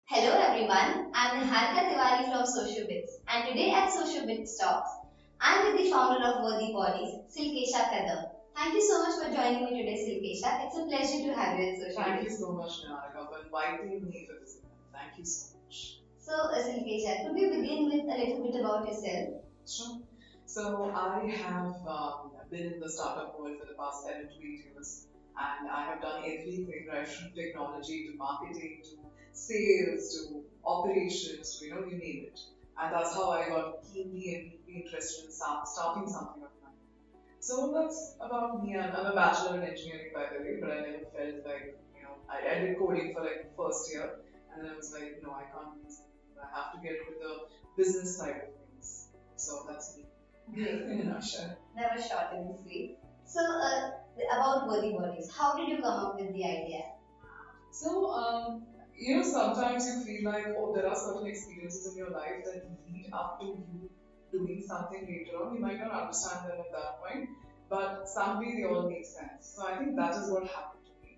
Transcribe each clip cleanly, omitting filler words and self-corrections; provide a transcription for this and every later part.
Hello everyone, I'm Niharika Tiwari from Sociobits, and today at Sociobits Talks, I'm with the founder of Worthy Bodies, Silkesh Kadam. Thank you so much for joining me today, Silkesha. It's a pleasure to have you at Sociobits. Thank you so much, Niharika, for inviting me for this event. Thank you so much. So, Silkesha, could you begin with a little bit about yourself? Sure. So I have been in the startup world for the past 7 to 8 years, and I have done everything right from technology to marketing to sales to operations to you name it. And that's how I got keenly and deeply interested in starting something of mine. So that's about me. I'm a bachelor in engineering, by the way, but I never felt like, I did coding for like first year, and then I was like, no, I can't do this anymore. I have to get into the business side of things. So that's me. Great. In a nutshell. That was short and sweet. So, about Worthy Bodies, how did you come up with the idea? So, sometimes you feel like, oh, there are certain experiences in your life that lead up to you doing something later on. You might not understand them at that point, but someday they all make sense. So I think that is what happened to me.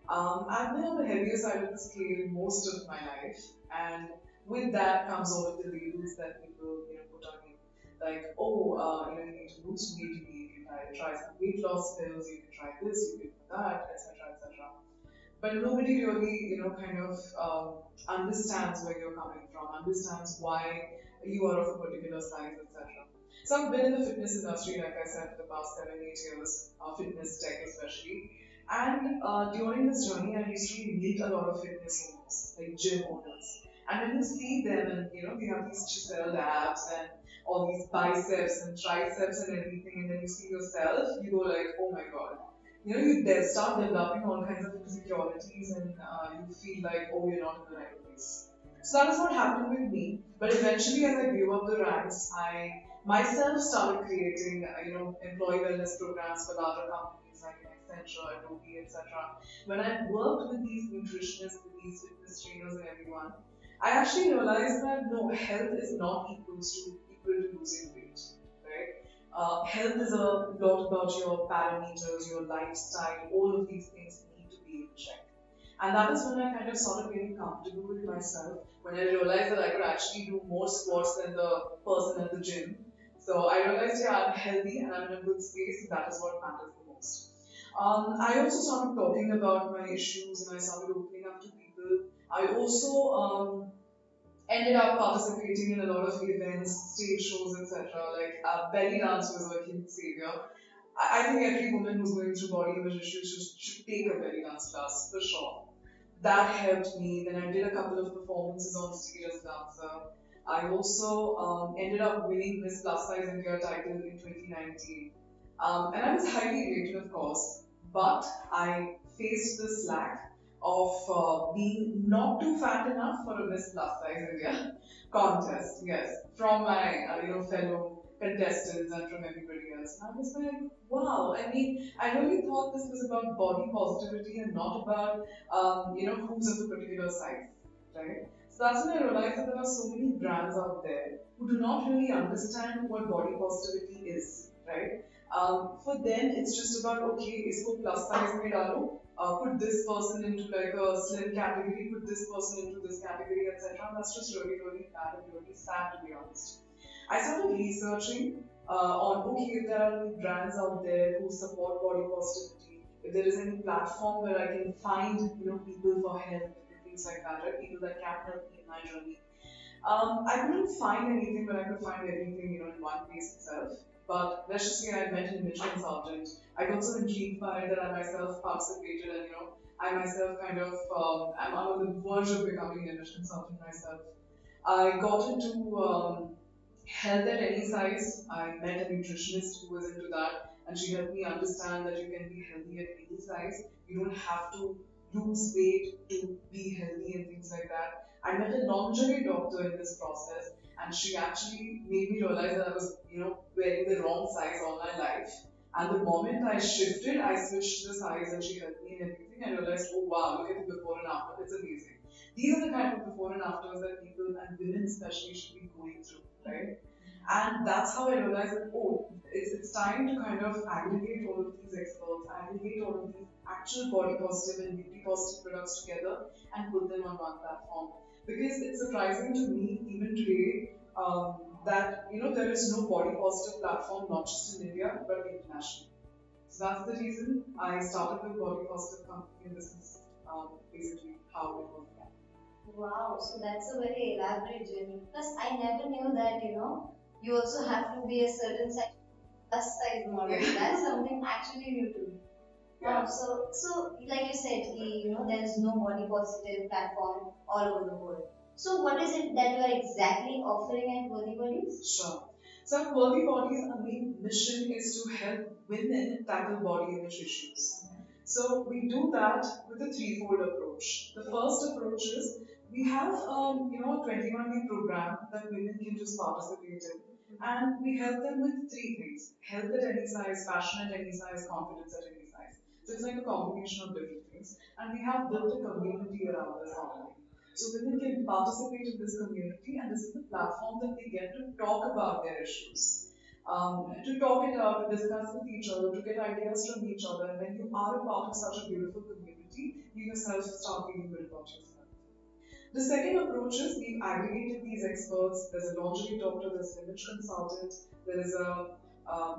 I've been on the heavier side of the scale most of my life, and with that comes all of the labels that people put on you, like, oh, you need to lose weight, you can try some weight loss pills, you can try this, you can do that, etc., etc. But nobody really, kind of understands where you're coming from, understands why you are of a particular size, etc. So I've been in the fitness industry, like I said, for the past 7, 8 years, fitness tech especially. And during this journey, I used to meet a lot of fitness owners, like gym owners. And when you see them, and they have these chiseled abs and all these biceps and triceps and everything, and then you see yourself, you go like, oh my god, start developing all kinds of insecurities and you feel like, oh, you're not in the right place. So that is what happened with me. But eventually, as I grew up the ranks, I myself started creating, employee wellness programs for larger companies like Accenture, Adobe, etc. When I worked with these nutritionists, with these fitness trainers, and everyone, I actually realized that no, health is not equal to losing weight, right? Health is a lot about your parameters, your lifestyle, all of these things need to be in check. And that is when I kind of started getting comfortable with myself, when I realized that I could actually do more squats than the person at the gym. So I realized, yeah, I'm healthy and I'm in a good space, and that is what matters the most. I also started talking about my issues and I started opening up to people. I also ended up participating in a lot of events, stage shows, etc. Like belly dance was a huge savior. I think every woman who's going through body image issues should take a belly dance class for sure. That helped me. Then I did a couple of performances on stage as a dancer. I also ended up winning Miss Plus Size India title in 2019. And I was highly rated, of course, but I faced this lack of being not too fat enough for a Miss Plus Size India contest. Yes, from my fellow contestants and from everybody else. And I was like, wow. I mean, I really thought this was about body positivity and not about who's of a particular size, right? So that's when I realized that there are so many brands out there who do not really understand what body positivity is, right? For them, it's just about okay, isko plus size mein dalo, put this person into like a slim category, put this person into this category, etc. That's just really, really bad and really sad to be honest. I started researching on okay, if there are any brands out there who support body positivity, if there is any platform where I can find people for help and things like that, right? People that can help me in my journey. I couldn't find anything, but I could find everything, in one place itself. But let's just say I met an image consultant. I got so intrigued by it that I myself participated, and I myself kind of am on the verge of becoming an image consultant myself. I got into health at any size. I met a nutritionist who was into that, and she helped me understand that you can be healthy at any size. You don't have to lose weight to be healthy and things like that. I met a lingerie doctor in this process, and she actually made me realize that I was, wearing the wrong size all my life. And the moment I shifted, I switched the size, and she helped me in everything. I realized, oh wow, look at the before and after. It's amazing. These are the kind of before and afters that people and women especially should be going through, right? And that's how I realized that, oh, it's time to kind of aggregate all of these experts, aggregate all of these actual body positive and beauty positive products together and put them on one platform. because it's surprising to me even today that there is no body positive platform not just in India but internationally. So that's the reason I started with body positive company, and this is basically how it was. Wow, so that's a very elaborate journey. Plus, I never knew that, you also have to be a certain size, plus size model. Yeah. That's something actually new to me. Yeah. Wow, so like you said, there is no body positive platform all over the world. So what is it that you are exactly offering at Worthy Bodies? Sure. So at Worthy Bodies, our main mission is to help women tackle body image issues. So we do that with a threefold approach. The first approach is we have a 21-day program that women can just participate in, and we help them with three things: health at any size, fashion at any size, confidence at any size. So it's like a combination of different things, and we have built a community around this already. So women can participate in this community, and this is the platform that they get to talk about their issues, to talk it out, to discuss with each other, to get ideas from each other. And when you are a part of such a beautiful community, you yourself start feeling good about yourself. The second approach is we've aggregated these experts. There's a lingerie doctor, there's an image consultant, there is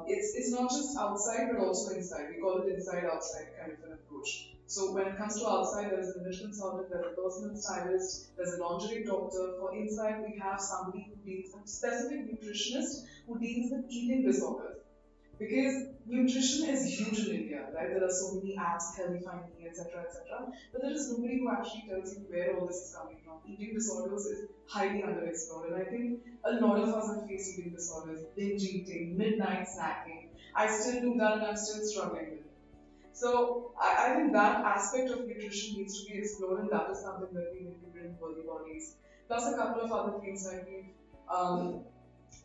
it's not just outside but also inside. We call it inside outside kind of an approach. So when it comes to outside, there is an image consultant, there's a personal stylist, there's a lingerie doctor. For inside, we have somebody who deals, a specific nutritionist who deals with eating disorders. Because nutrition is huge in India, right? There are so many apps, Healthy Find Me, etc., etc. But there is nobody who actually tells you where all this is coming from. Eating disorders is highly underexplored, and I think a lot of us have faced eating disorders, binge eating, midnight snacking. I still do that, and I'm still struggling with it. So I think that aspect of nutrition needs to be explored, and that is something that we include in Worthy Bodies. Plus a couple of other things like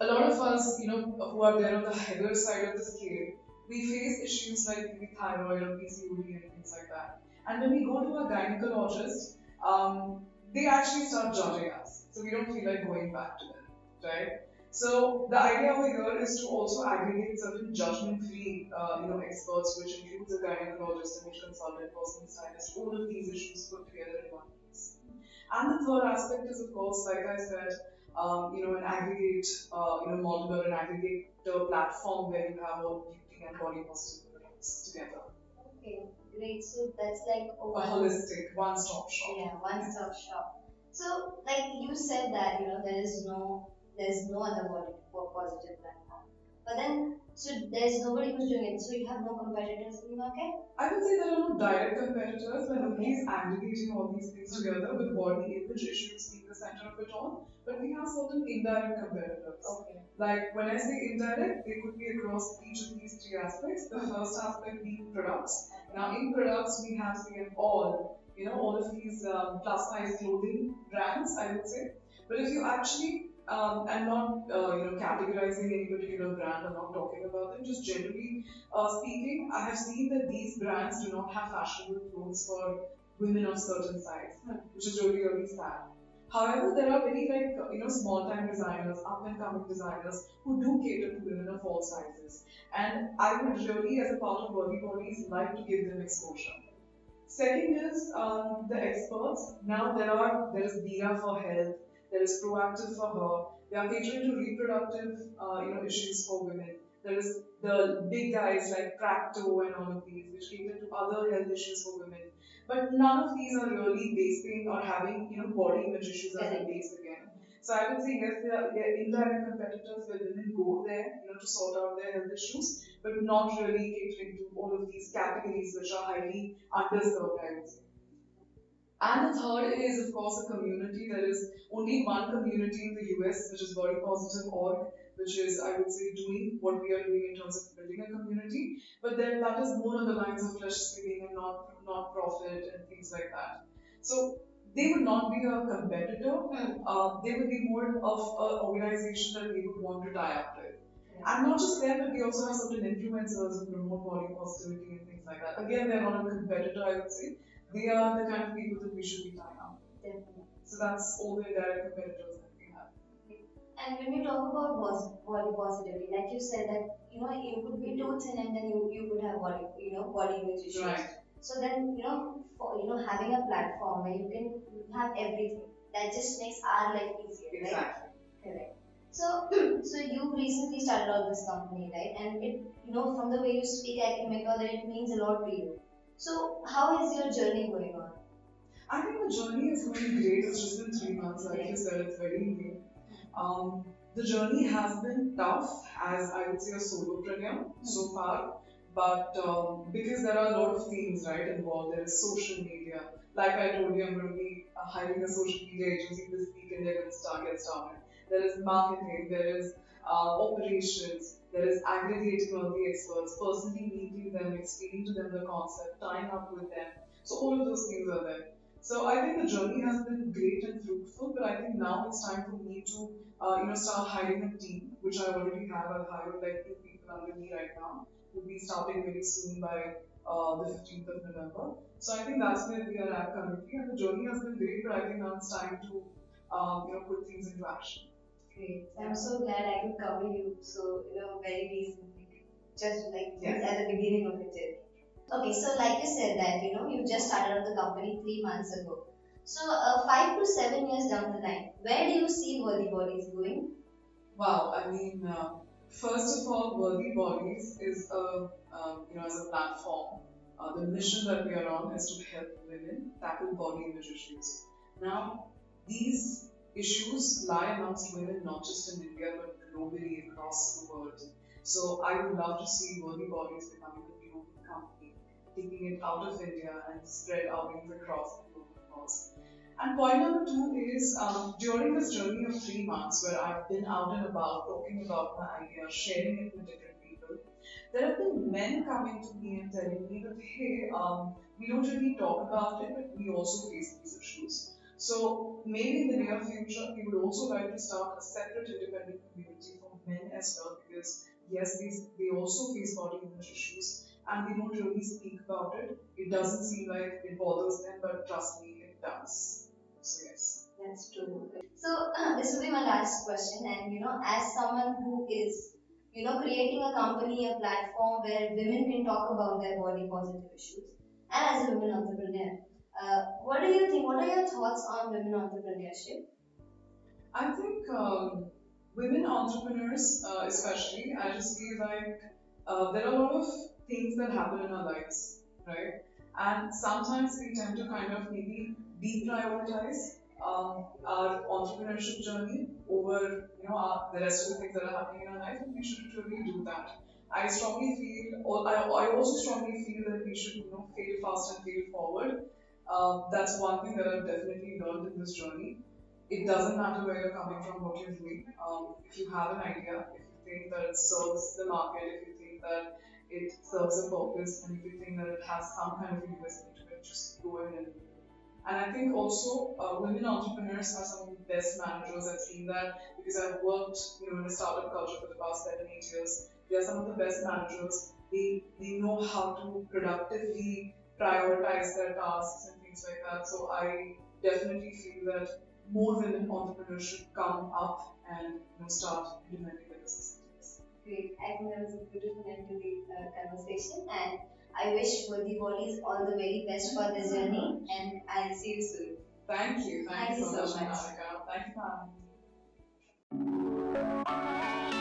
a lot of us, who are there on the heavier side of the scale, we face issues like maybe thyroid or PCOD and things like that. And when we go to a gynecologist, they actually start judging us. So we don't feel like going back to them, right? So the idea over here is to also aggregate certain judgment-free, experts, which includes a gynecologist, image consultant, personal stylist, all of these issues put together in one place. And the third aspect is, of course, like I said, an aggregate, model or an aggregate platform where you have all beauty and body positive products together. Okay, great. So that's like a holistic one-stop shop. Yeah, one-stop shop. So, like you said that there's no other body for positive platform. But then, so there's nobody who's doing it. So you have no competitors in the market. I would say there are no direct competitors, but nobody is aggregating all these things together with body image issues being the center of it all. But we have certain indirect competitors. Okay. Like when I say indirect, they could be across each of these three aspects. The first aspect being products. Now in products, we have seen all of these plus size clothing brands, I would say. But if you actually I'm not, categorizing any particular brand. I'm not talking about them. Just generally speaking, I have seen that these brands do not have fashionable clothes for women of certain size, which is really really sad. However, there are very small time designers, up and coming designers who do cater to women of all sizes, and I would really, as a part of Worthy Bodies, like to give them exposure. Second is the experts. Now there is Dira for health, there is Proactive for her. They are catering to reproductive issues for women. There is the big guys like Practo and all of these, which cater to other health issues for women. But none of these are really basing or having body image issues as a base again. So I would say yes, there are indirect competitors where women go there, to sort out their health issues, but not really catering to all of these categories which are highly underserved, I would say. And the third is, of course, a community. There is only one community in the US, which is Body Positive Org, which is, I would say, doing what we are doing in terms of building a community. But then that is more on the lines of flesh stealing and not profit and things like that. So they would not be a competitor. They would be more of an organization that we would want to tie up with. And not just them, but we also have certain influencers who promote body positivity and things like that. Again, they're not a competitor, I would say. They are the kind of people that we should be tying up. Definitely. So that's all the direct competitors that we have. And when you talk about body positivity, like you said that you could be too thin and then you could have body image issues. Right. So then for having a platform where you can have everything. that just makes our life easier, right? Exactly. Correct. So, so you recently started out this company, right? And it, from the way you speak, I can make out that it means a lot to you. So, how is your journey going on? I think the journey is going great. It's just been 3 months, like you said, it's very new. The journey has been tough, as I would say, a solopreneur so far. But because there are a lot of things right involved, there is social media. Like I told you, I'm going to be hiring a social media agency this week, and they're going to get started. There is marketing, there is operations, there is aggregating all the experts, personally meeting them, explaining to them the concept, tying up with them. So all of those things are there. So I think the journey has been great and fruitful, but I think now it's time for me to start hiring a team, which I already have. I've hired like 2 people under me right now. We'll be starting very soon by the 15th of November. So I think that's where we are at currently, and the journey has been great, but I think now it's time to put things into action. Great. I'm so glad I could cover you so, very recently, just like Yes. at the beginning of it. Okay, so like you said that, you just started out the company 3 months ago. So, 5 to 7 years down the line, where do you see Worthy Bodies going? Wow, I mean, first of all, Worthy Bodies is as a platform. The mission that we are on is to help women tackle body image issues. Now, these issues lie amongst women not just in India but globally across the world. So, I would love to see Worthy Bodies becoming a global company, taking it out of India and spread our wings across the globe, of course. And point number two is during this journey of 3 months where I've been out and about talking about my idea, sharing it with different people, there have been men coming to me and telling me that, hey, we don't really talk about it, but we also face these issues. So maybe in the near future, we would also like to start a separate independent community for men as well, because yes, they also face body image issues and they don't really speak about it. It doesn't seem like it bothers them, but trust me, it does. So yes. That's true. So this will be my last question, and as someone who is, creating a company, a platform where women can talk about their body positive issues, and as a women entrepreneur, what do you think? What are your thoughts on women entrepreneurship? I think women entrepreneurs, especially, I just feel like there are a lot of things that happen in our lives, right? And sometimes we tend to kind of maybe deprioritize our entrepreneurship journey over the rest of the things that are happening in our life, and we shouldn't really do that. I strongly feel, or I also strongly feel that we should fail fast and fail forward. That's one thing that I've definitely learned in this journey. It doesn't matter where you're coming from, what you're doing. If you have an idea, if you think that it serves the market, if you think that it serves a purpose, and if you think that it has some kind of investment to it, just go ahead and do it. And I think also women entrepreneurs are some of the best managers. I've seen that because I've worked, in a startup culture for the past 7, 8 years. They are some of the best managers. They know how to productively prioritize their tasks and things like that. So I definitely feel that more women entrepreneurs should come up and start implementing their business ideas. Great. I think that was a beautiful end to the conversation, and I wish Worthy Bodies all the very best for this journey, and I'll see you soon. Thank you. Thank Thank you you so so much, much. Anamika. Thank you for having me.